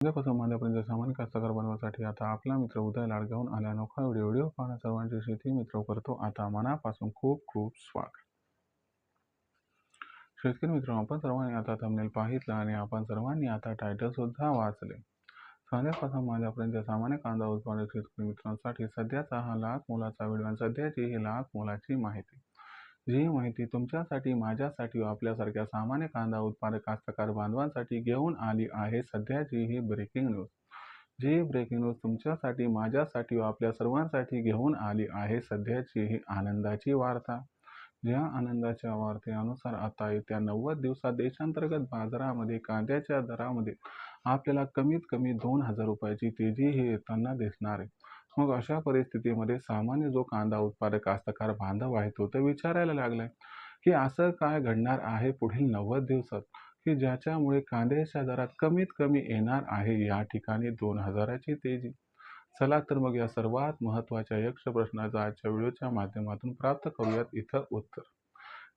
उद्यापासून माझ्यापर्यंत सामान्य कास्तकार बनवासाठी आता आपला मित्र उदय लाडगावून आला अनोखा व्हिडिओ पाहणं सर्वांचे शेती मित्र करतो आता मनापासून खूप खूप स्वागत. शेतकरी मित्र, आपण सर्वांनी आता थंबनेल पाहितला आणि आपण सर्वांनी आता टायटल सुद्धा वाचले. साध्यापासून माझ्यापर्यंत सामान्य कांदा उत्पादक शेतकरी मित्रांसाठी सध्याचा हा लाख मोलाचा व्हिडिओ आणि सध्याची ही लाख मोलाची माहिती. जी माहिती तुमच्यासाठी, माझ्यासाठी व आपल्यासारख्या सामान्य कांदा उत्पादक कास्तकार बांधवांसाठी घेऊन आली आहे सध्याची ही ब्रेकिंग न्यूज. जी ब्रेकिंग न्यूज तुमच्यासाठी, माझ्यासाठी व आपल्या सर्वांसाठी घेऊन आली आहे सध्याची ही आनंदाची वार्ता. ज्या आनंदाच्या वार्तेनुसार आता येत्या 90 दिवसात देशांतर्गत बाजारामध्ये कांद्याच्या दरामध्ये आपल्याला कमीत कमी 2,000 रुपयाची तेजी ही येताना दिसणार आहे. मग अशा परिस्थितीमध्ये सामान्य जो कांदा उत्पादक कास्तकार बांधव आहे तो तर विचारायला लागलाय की असं काय घडणार आहे पुढील 90 दिवसात की ज्याच्यामुळे कांद्याच्या दरात कमीत कमी येणार आहे या ठिकाणी 2,000ची तेजी. चला तर मग या सर्वात महत्त्वाच्या यक्ष प्रश्नाचा आजच्या व्हिडिओच्या माध्यमातून प्राप्त करूयात इथं उत्तर.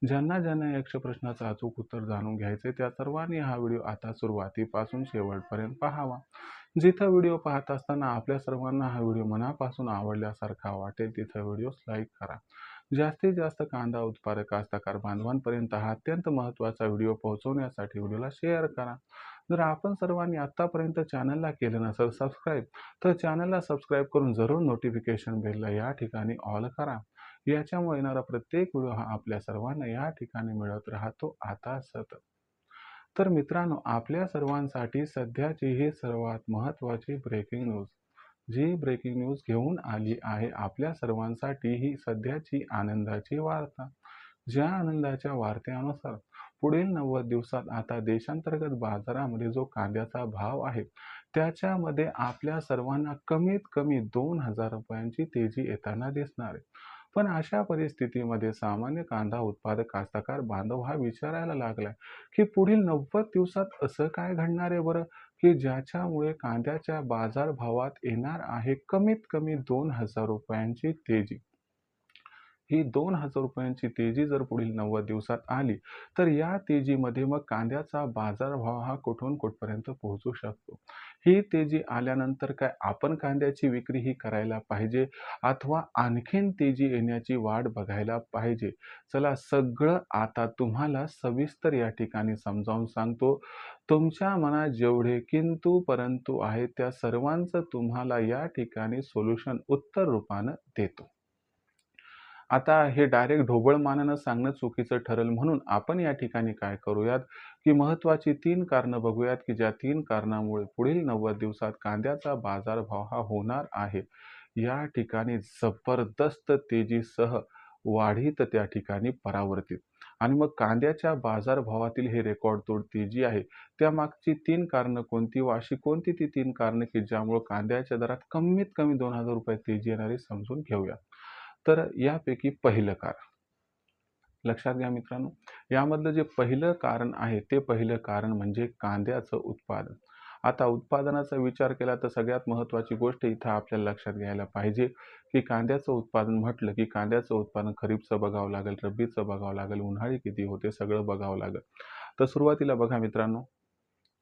ज्यांना ज्यांना यक्ष प्रश्नाचं अचूक उत्तर जाणून घ्यायचे त्या सर्वांनी हा व्हिडिओ आता सुरुवातीपासून शेवटपर्यंत पाहावा. जिथं व्हिडिओ पाहत असताना आपल्या सर्वांना हा व्हिडिओ मनापासून आवडल्यासारखा वाटेल तिथं व्हिडिओस लाईक करा. जास्तीत जास्त कांदा उत्पादक कास्तकार बांधवांपर्यंत हा अत्यंत महत्त्वाचा व्हिडिओ पोहोचवण्यासाठी व्हिडिओला शेअर करा. जर आपण सर्वांनी आत्तापर्यंत चॅनलला केलं नसेल सबस्क्राईब तर चॅनलला सबस्क्राईब करून जरूर नोटिफिकेशन बेलला या ठिकाणी ऑल करा. याच्यामुळे येणारा प्रत्येक व्हिडिओ हा आपल्या सर्वांना या ठिकाणी मिळत राहतो आता सतत. तर मित्रांनो, आपल्या सर्वांसाठी सध्याची ही सर्वात महत्त्वाची ब्रेकिंग न्यूज. जी ब्रेकिंग न्यूज घेऊन आली आहे आपल्या सर्वांसाठी ही सध्याची आनंदाची वार्ता. ज्या आनंदाच्या वार्त्यानुसार पुढील 90 दिवसात आता देशांतर्गत बाजारामध्ये जो कांद्याचा भाव आहे त्याच्यामध्ये आपल्या सर्वांना कमीत कमी 2,000 रुपयांची तेजी येताना दिसणार आहे. पण अशा परिस्थितीमध्ये सामान्य कांदा उत्पादक कास्तकार बांधव हा विचारायला लागलाय की पुढील 90 दिवसात असं काय घडणार आहे बरं की ज्याच्यामुळे कांद्याच्या बाजारभावात येणार आहे कमीत कमी 2,000 रुपयांची तेजी. ही 2,000 रुपयांची तेजी जर पुढील 90 दिवसात आली तर या तेजीमध्ये मग कांद्याचा बाजारभाव हा कुठून कुठपर्यंत पोहोचू शकतो. ही तेजी आल्यानंतर काय आपण कांद्याची विक्री ही करायला पाहिजे अथवा आणखीन तेजी येण्याची वाट बघायला पाहिजे. चला सगळं आता तुम्हाला सविस्तर या ठिकाणी समजावून सांगतो. तुमच्या मनात जेवढे किंतु परंतु आहेत त्या सर्वांचं तुम्हाला या ठिकाणी सोल्युशन उत्तर रूपानं देतो. आता हे डायरेक्ट ढोबळ मानानं सांगणं चुकीचं ठरेल म्हणून आपण या ठिकाणी काय करूयात की महत्त्वाची 3 कारणं बघूयात की ज्या 3 कारणामुळे पुढील 90 दिवसात कांद्याचा बाजारभाव हा होणार आहे या ठिकाणी जबरदस्त तेजीसह वाढीत त्या ठिकाणी परावर्तित. आणि मग कांद्याच्या बाजारभावातील हे रेकॉर्ड तोड तेजी आहे त्यामागची 3 कारणं कोणती व अशी कोणती ती 3 कारणं की ज्यामुळे कांद्याच्या दरात कमीत कमी 2,000 रुपये तेजी येणारी समजून घेऊया. तर यापैकी पहिलं कारण लक्षात घ्या मित्रांनो. यामधलं जे पहिलं कारण आहे ते पहिलं कारण म्हणजे कांद्याचं उत्पादन. आता उत्पादनाचा विचार केला तर सगळ्यात महत्त्वाची गोष्ट इथं आपल्याला लक्षात घ्यायला पाहिजे की कांद्याचं उत्पादन म्हटलं की कांद्याचं उत्पादन खरीपचं बघावं लागेल, रब्बीचं बघावं लागेल, उन्हाळी किती होते सगळं बघावं लागेल. तर सुरुवातीला बघा मित्रांनो,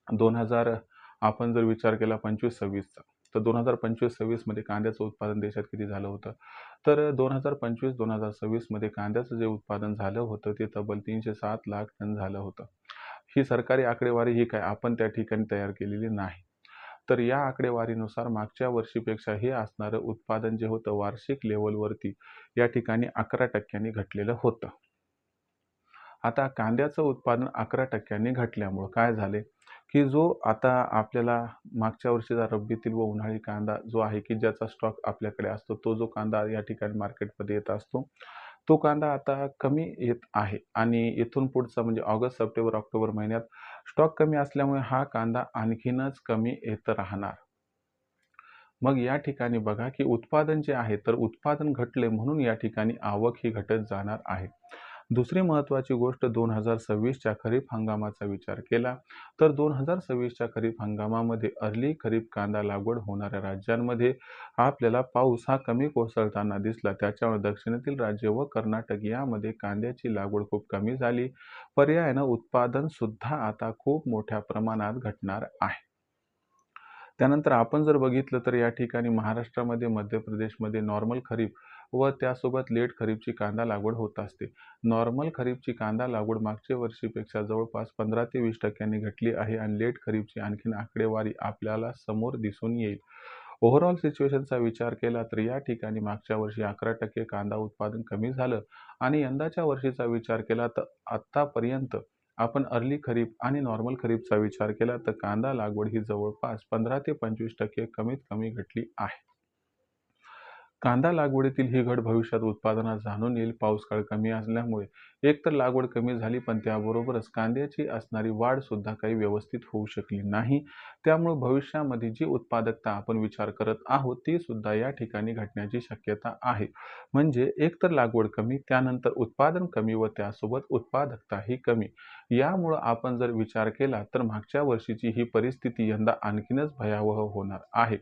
2000 आपण जर विचार केला 25-26चा तर 2025-26 मध्ये कांद्याचं उत्पादन देशात किती झालं होतं तर 2025-2026 मध्ये कांद्याचं जे उत्पादन झालं होतं ते तब्बल 307 लाख टन झालं होतं. ही सरकारी आकडेवारी ही काय आपण त्या ठिकाणी तयार केलेली नाही. तर या आकडेवारीनुसार मागच्या वर्षीपेक्षा हे असणारं उत्पादन जे होतं वार्षिक लेवलवरती या ठिकाणी 11% घटलेलं होतं. आता कांद्याचं उत्पादन 11% घटल्यामुळं काय झाले की जो आता आपल्याला मागच्या वर्षीचा रब्बीतील व उन्हाळी कांदा जो आहे की ज्याचा स्टॉक आपल्याकडे असतो तो जो कांदा या ठिकाणी मार्केटमध्ये येत असतो तो कांदा आता कमी येत आहे आणि इथून पुढचा म्हणजे ऑगस्ट, सप्टेंबर, ऑक्टोबर महिन्यात स्टॉक कमी असल्यामुळे हा कांदा आणखीनच कमी येत राहणार. मग या ठिकाणी बघा की उत्पादन जे आहे तर उत्पादन घटले म्हणून या ठिकाणी आवक ही घटत जाणार आहे. दुसरी महत्त्वाची गोष्ट 2026च्या खरीप हंगामाचा विचार केला तर 2026च्या खरीप हंगामामध्ये अर्ली खरीप कांदा लागवड होणाऱ्या राज्यांमध्ये आपल्याला पाऊस हा कमी कोसळताना दिसला. त्याच्यामुळे दक्षिणेतील राज्य व कर्नाटक यामध्ये कांद्याची लागवड खूप कमी झाली. पर्यायानं उत्पादन सुद्धा आता खूप मोठ्या प्रमाणात घटणार आहे. त्यानंतर आपण जर बघितलं तर या ठिकाणी महाराष्ट्रामध्ये, मध्य प्रदेशमध्ये नॉर्मल खरीप व त्यासोबत लेट खरीपची कांदा लागवड होत असते. नॉर्मल खरीपची कांदा लागवड मागच्या वर्षीपेक्षा जवळपास 15 ते 20% घटली आहे आणि लेट खरीपची आणखीन आकडेवारी आपल्याला समोर दिसून येईल. ओव्हरऑल सिच्युएशनचा विचार केला तर या ठिकाणी मागच्या वर्षी 11% कांदा उत्पादन कमी झालं आणि यंदाच्या वर्षीचा विचार केला तर आत्तापर्यंत आपण अर्ली खरीप आणि नॉर्मल खरीपचा विचार केला तर कांदा लागवड ही जवळपास 15 ते 25% कमीत कमी घटली आहे. कांदा लागवडीतील ही घट भविष्यात उत्पादनात जाणून येईल. पाऊस काळ कमी असल्यामुळे एकतर लागवड कमी झाली, पण त्याबरोबरच कांद्याची असणारी वाढ सुद्धा काही व्यवस्थित होऊ शकली नाही. त्यामुळे भविष्यामध्ये जी उत्पादकता आपण विचार करत आहोत, ती सुद्धा या ठिकाणी घटण्याची शक्यता आहे. म्हणजे एकतर लागवड कमी, त्यानंतर उत्पादन कमी व त्यासोबत उत्पादकताही कमी. यामुळं आपण जर विचार केला तर मागच्या वर्षीची ही परिस्थिती यंदा आणखीनच भयावह होणार आहे.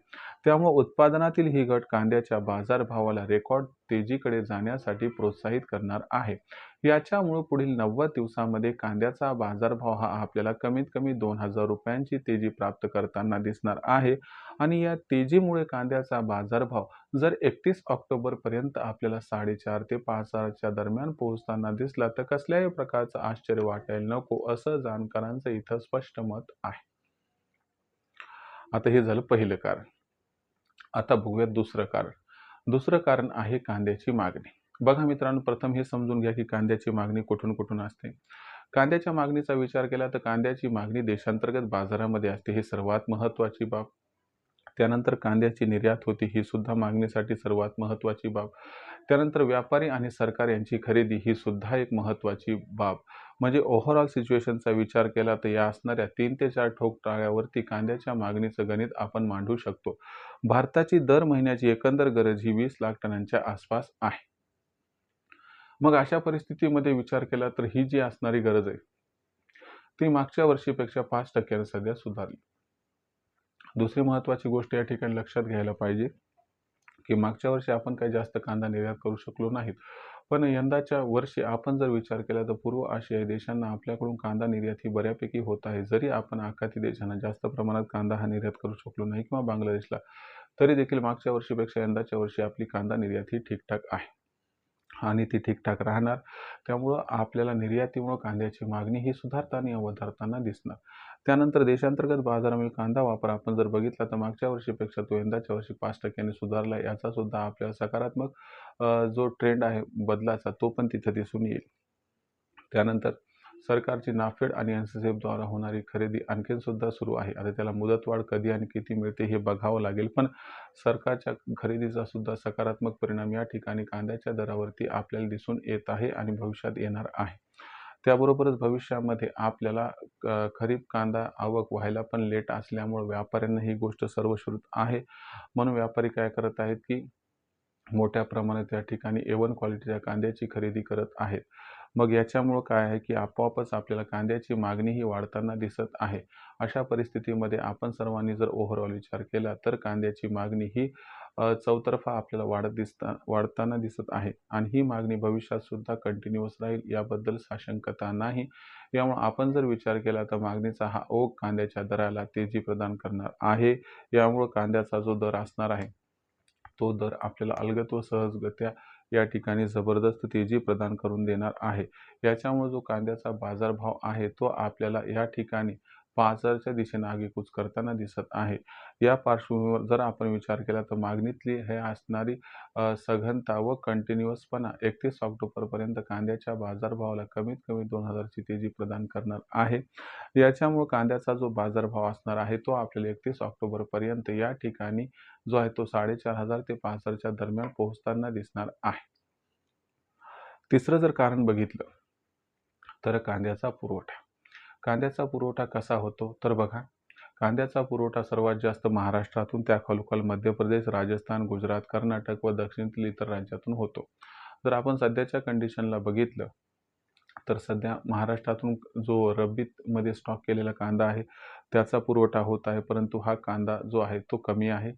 त्यामुळे उत्पादनातील ही घट कांद्याच्या बाजारभावाला रेकॉर्ड तेजीकडे जाण्यासाठी प्रोत्साहित करणार आहे. याच्यामुळे पुढील 90 दिवसांमध्ये कांद्याचा बाजारभाव हा आपल्याला कमीत कमी ₹2,000 तेजी प्राप्त करताना दिसणार आहे आणि या तेजीमुळे कांद्याचा बाजारभाव जर 31 ऑक्टोबरपर्यंत आपल्याला 4,500 ते 5,000च्या दरम्यान पोहोचताना दिसला तर कसल्याही प्रकारचं आश्चर्य वाटायला नको, असं जाणकारांचं इथं स्पष्ट मत आहे. आता हे झालं पहिलं कारण. आता बघूयात दुसरं कारण. दुसरं कारण आहे कांद्याची मागणी. बघा मित्रांनो, प्रथम हे समजून घ्या की कांद्याची मागणी कुठून कुठून असते. कांद्याच्या मागणीचा विचार केला तर कांद्याची मागणी देशांतर्गत बाजारामध्ये असते, ही सर्वात महत्त्वाची बाब. त्यानंतर कांद्याची निर्यात होती, ही सुद्धा मागणीसाठी सर्वात महत्त्वाची बाब. त्यानंतर व्यापारी आणि सरकार यांची खरेदी ही सुद्धा एक महत्त्वाची बाब. म्हणजे ओव्हरऑल सिच्युएशनचा विचार केला तर या असणाऱ्या 3 ते 4 ठोकताळ्यावरती कांद्याच्या मागणीचं गणित आपण मांडू शकतो. भारताची दर महिन्याची एकंदर गरज ही 20 लाख टनांच्या आसपास आहे. मग अशा परिस्थितीमध्ये विचार केला तर ही जी असणारी गरज आहे, ती मागच्या वर्षीपेक्षा 5% सध्या सुधारली. दुसरी महत्त्वाची गोष्ट या ठिकाणी लक्षात घ्यायला पाहिजे, की मागच्या वर्षी आपण काही जास्त कांदा निर्यात करू शकलो नाहीत. पण यंदाच्या वर्षी आपण जर विचार केला तर पूर्व आशियाई देशांना आपल्याकडून कांदा निर्यात ही बऱ्यापैकी होत आहे. जरी आपण आखाती देशांना जास्त प्रमाणात कांदा हा निर्यात करू शकलो नाही किंवा बांगलादेशला, तरी देखील मागच्या वर्षीपेक्षा यंदाच्या वर्षी आपली कांदा निर्यात ही ठीकठाक आहे आणि ती ठीकठाक राहणार. त्यामुळं आपल्याला निर्यातीमुळं कांद्याची मागणी ही सुधारताना वधारताना दिसणार. त्यानंतर देशांतर्गत बाजारामधील कांदा वापर आपण जर बघितला तर मागच्या वर्षीपेक्षा तो यंदाच्या वर्षी 5% सुधारला. याचा सुद्धा आपल्याला सकारात्मक जो ट्रेंड आहे बदलाचा, तो पण तिथं दिसून येईल. त्यानंतर सरकारची नाफेड आणि NSSFद्वारा होणारी खरेदी आणखीन सुद्धा सुरू आहे. आता त्याला मुदतवाढ कधी आणि किती मिळते हे बघावं लागेल. पण सरकारच्या खरेदीचा सुद्धा सकारात्मक परिणाम या ठिकाणी कांद्याच्या दरावरती आपल्याला दिसून येत आहे आणि भविष्यात येणार आहे. त्याबरोबरच भविष्यामध्ये आपल्याला खरीप कांदा आवक व्हायला पण लेट असल्यामुळे व्यापाऱ्यांना ही गोष्ट सर्वश्रुत आहे. म्हणून व्यापारी काय करत आहेत की मोठ्या प्रमाणात या ठिकाणी A1 क्वालिटीच्या कांद्याची खरेदी करत आहेत. मग याच्यामुळं काय आहे की आपोआपच आपल्याला कांद्याची मागणीही वाढताना दिसत आहे. अशा परिस्थितीमध्ये आपण सर्वांनी जर ओव्हरऑल विचार केला तर कांद्याची मागणी ही चौतर्फा आपल्याला वाढताना दिसत आहे आणि ही मागणी भविष्यात सुद्धा कंटिन्यूअस राहील याबद्दल साशंकता नाही. यामुळे आपण जर विचार केला तर मागणीचा हा ओघ कांद्याच्या दराला तेजी प्रदान करणार आहे. यामुळे कांद्याचा जो दर असणार आहे, तो दर आपल्याला अलगद व सहजगत्या या ठिकाणी जबरदस्त तेजी प्रदान करून देणार आहे. याच्यामुळे जो कांद्याचा बाजारभाव आहे, तो आपल्याला या ठिकाणी 5,000च्या दिशेने आगेकूच करताना दिसत आहे. या पार्श्वभूमीवर जर आपण विचार केला तर मागणीतली हे असणारी सघनता व कंटिन्युअसपणा 31 ऑक्टोबरपर्यंत कांद्याच्या बाजारभावाला कमीत कमी 2,000ची तेजी प्रदान करणार आहे. याच्यामुळे कांद्याचा जो बाजारभाव असणार आहे, तो आपल्याला 31 ऑक्टोबरपर्यंत या ठिकाणी जो आहे तो 4,500 ते 5,000च्या दरम्यान पोहोचताना दिसणार आहे. तिसरं जर कारण बघितलं तर कांद्याचा पुरवठा. कांद्याचा पुरवठा कसा होतो तर बघा, कांद्याचा पुरवठा सर्वात जास्त महाराष्ट्रातून, त्याखालोखाल मध्य प्रदेश, राजस्थान, गुजरात, कर्नाटक व दक्षिणेतील इतर राज्यातून होतो. जर आपण सध्याच्या कंडिशनला बघितलं तर सध्या महाराष्ट्रातून जो रब्बीमध्ये स्टॉक केलेला कांदा आहे त्याचा पुरवठा होत आहे, परंतु हा कांदा जो आहे तो कमी आहे.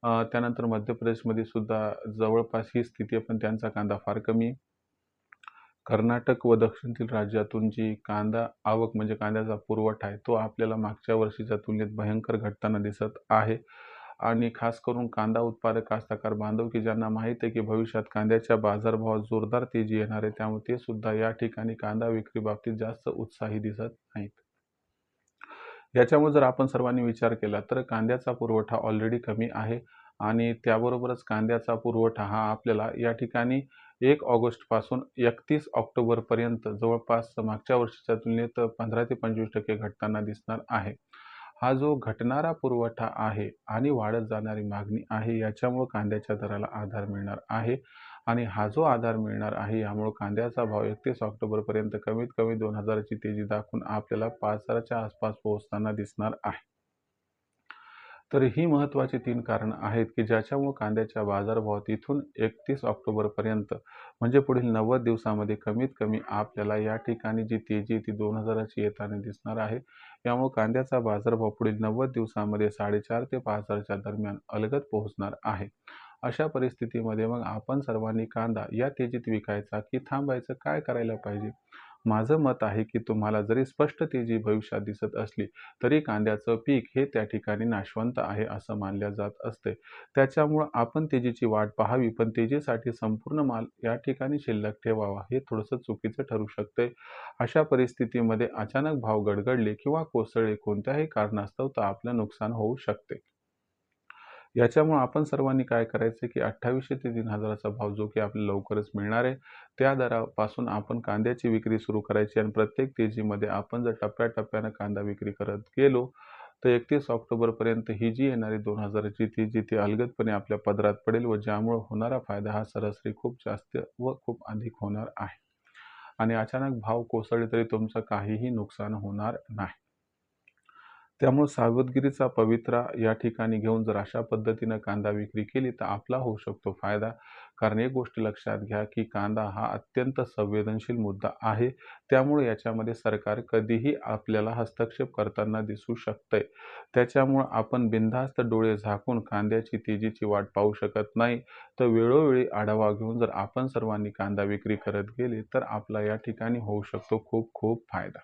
त्यानंतर मध्य प्रदेशमध्ये सुद्धा जवळपास ही स्थिती आहे, पण त्यांचा कांदा फार कमी आहे. कर्नाटक व दक्षिणेतील राज्यातून जी कांदा आवक म्हणजे कांद्याचा पुरवठा आहे तो आपल्याला मागच्या वर्षीच्या तुलनेत भयंकर घटताना दिसत आहे. आणि खास करून कांदा उत्पादक कास्तकार बांधव की ज्यांना माहीत आहे की भविष्यात कांद्याच्या बाजारभावात जोरदार तेजी येणार आहे, त्यामुळे ते सुद्धा या ठिकाणी कांदा विक्री बाबतीत जास्त उत्साही दिसत नाहीत. याच्यामुळे जर आपण सर्वांनी विचार केला तर कांद्याचा पुरवठा ऑलरेडी कमी आहे आणि त्याबरोबरच कांद्याचा पुरवठा हा आपल्याला या ठिकाणी 1 ऑगस्टपासून 31 ऑक्टोबरपर्यंत जवळपास मागच्या वर्षीच्या तुलनेत 15 ते 25% घटताना दिसणार आहे. हा जो घटणारा पुरवठा आहे आणि वाढत जाणारी मागणी आहे याच्यामुळे कांद्याच्या दराला आधार मिळणार आहे आणि हा जो आधार मिळणार आहे यामुळे कांद्याचा भाव 31 ऑक्टोबरपर्यंत कमीत कमी 2000 ची तेजी दाखवून आपल्याला 5000च्या आसपास पोहोचताना दिसणार आहे. तर ही महत्त्वाची 3 कारणं आहेत की ज्याच्यामुळे कांद्याच्या बाजारभावात इथून 31 ऑक्टोबरपर्यंत म्हणजे पुढील 90 दिवसामध्ये कमीत कमी आपल्याला या ठिकाणी जी तेजी ती 2000 ची येताना दिसणार आहे. यामुळे कांद्याचा बाजारभाव पुढील 90 दिवसामध्ये 4.5 ते 5000च्या दरम्यान अलगद पोहोचणार आहे. अशा परिस्थितीमध्ये मग आपण सर्वांनी कांदा या तेजीत विकायचा की थांबायचं, काय करायला पाहिजे? माझं मत आहे की तुम्हाला जरी स्पष्ट तेजी भविष्यात दिसत असली तरी कांद्याचं पीक हे त्या ठिकाणी नाशवंत आहे असं मानल्या जात असते. त्याच्यामुळं आपण तेजीची वाट पाहावी, पण तेजीसाठी संपूर्ण माल या ठिकाणी शिल्लक ठेवावा हे थोडंसं चुकीचं ठरू शकते. अशा परिस्थितीमध्ये अचानक भाव गडगडले किंवा कोसळले कोणत्याही कारणास्तव तर आपलं नुकसान होऊ शकते. याच्यामुळे आपण सर्वांनी काय करायचं की 2800 ते 3000चा भाव जो की आपल्याला लवकरच मिळणार आहे, त्या दरापासून आपण कांद्याची विक्री सुरू करायची आणि प्रत्येक तेजीमध्ये आपण जर टप्प्याटप्प्यानं कांदा विक्री करत गेलो, तर 31 ऑक्टोबरपर्यंत ही जी येणारी 2000 ची तेजी ती अलगदपणे आपल्या पदरात पडेल व ज्यामुळे होणारा फायदा हा सरासरी खूप जास्त व खूप अधिक होणार आहे. आणि अचानक भाव कोसळले तरी तुमचं काहीही नुकसान होणार नाही. त्यामुळे सावधगिरीचा पवित्रा या ठिकाणी घेऊन जर अशा पद्धतीनं कांदा विक्री केली तर आपला होऊ शकतो फायदा. कारण एक गोष्ट लक्षात घ्या की कांदा हा अत्यंत संवेदनशील मुद्दा आहे. त्यामुळे याच्यामध्ये सरकार कधीही आपल्याला हस्तक्षेप करताना दिसू शकतंय. त्याच्यामुळं आपण बिनधास्त डोळे झाकून कांद्याची तेजीची वाट पाहू शकत नाही. तर वेळोवेळी आढावा घेऊन जर आपण सर्वांनी कांदा विक्री करत गेले तर आपला या ठिकाणी होऊ शकतो खूप खूप फायदा.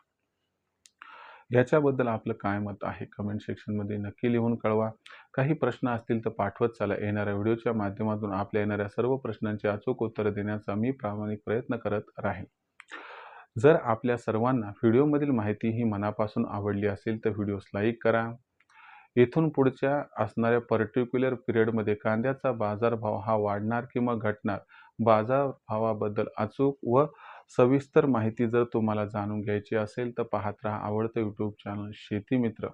याच्याबद्दल आपलं काय मत आहे कमेंट सेक्शनमध्ये नक्की लिहून कळवा. काही प्रश्न असतील तर पाठवत चला. येणाऱ्या व्हिडिओच्या माध्यमातून आपल्या येणाऱ्या सर्व प्रश्नांची अचूक उत्तरं देण्याचा मी प्रामाणिक प्रयत्न करत राहीन. जर आपल्या सर्वांना व्हिडिओमधील माहिती ही मनापासून आवडली असेल तर व्हिडिओस लाईक करा. इथून पुढच्या असणाऱ्या पर्टिक्युलर पिरियडमध्ये कांद्याचा बाजारभाव हा वाढणार किंवा घटणार, बाजारभावाबद्दल अचूक व सविस्तर माहिती जर तुम्हाला जाणून घ्यायची असेल तर पाहत राहा आवडतं यूट्यूब चॅनल शेती मित्र.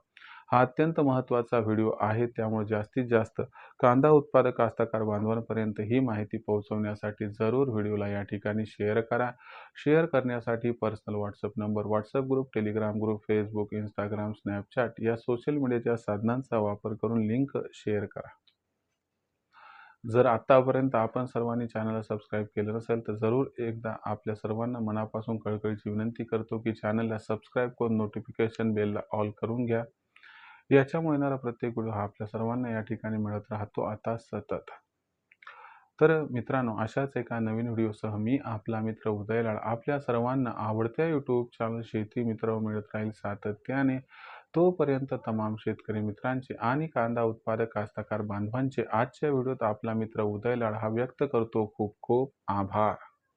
हा अत्यंत महत्त्वाचा व्हिडिओ आहे, त्यामुळे जास्तीत जास्त कांदा उत्पादक कास्तकार बांधवांपर्यंत ही माहिती पोहोचवण्यासाठी जरूर व्हिडिओला या ठिकाणी शेअर करा. शेअर करण्यासाठी personal WhatsApp number, WhatsApp group, Telegram group, Facebook, Instagram, Snapchat या सोशल मीडियाच्या साधनांचा वापर करून लिंक शेअर करा. जर आत्तापर्यंत आपण सर्वांनी चॅनलला सबस्क्राईब केलं नसेल तर जरूर एकदा आपल्या सर्वांना मनापासून कळकळीची विनंती करतो की चॅनलला सबस्क्राईब करून नोटिफिकेशन बेलला ऑल करून घ्या. याच्यामुळे येणारा प्रत्येक व्हिडिओ हा आपल्या सर्वांना या ठिकाणी मिळत राहतो आता सतत. तर मित्रांनो, अशाच एका नवीन व्हिडिओसह मी आपला मित्र उदय लाड आपल्या सर्वांना आवडत्या यूट्यूब चॅनल शेती मित्र मिळत राहील सातत्याने. तोपर्यंत तमाम शेतकरी मित्रांचे आणि कांदा उत्पादक कास्तकार बांधवांचे आजच्या व्हिडिओत आपला मित्र उदय लाड हा व्यक्त करतो खूप खूप आभार.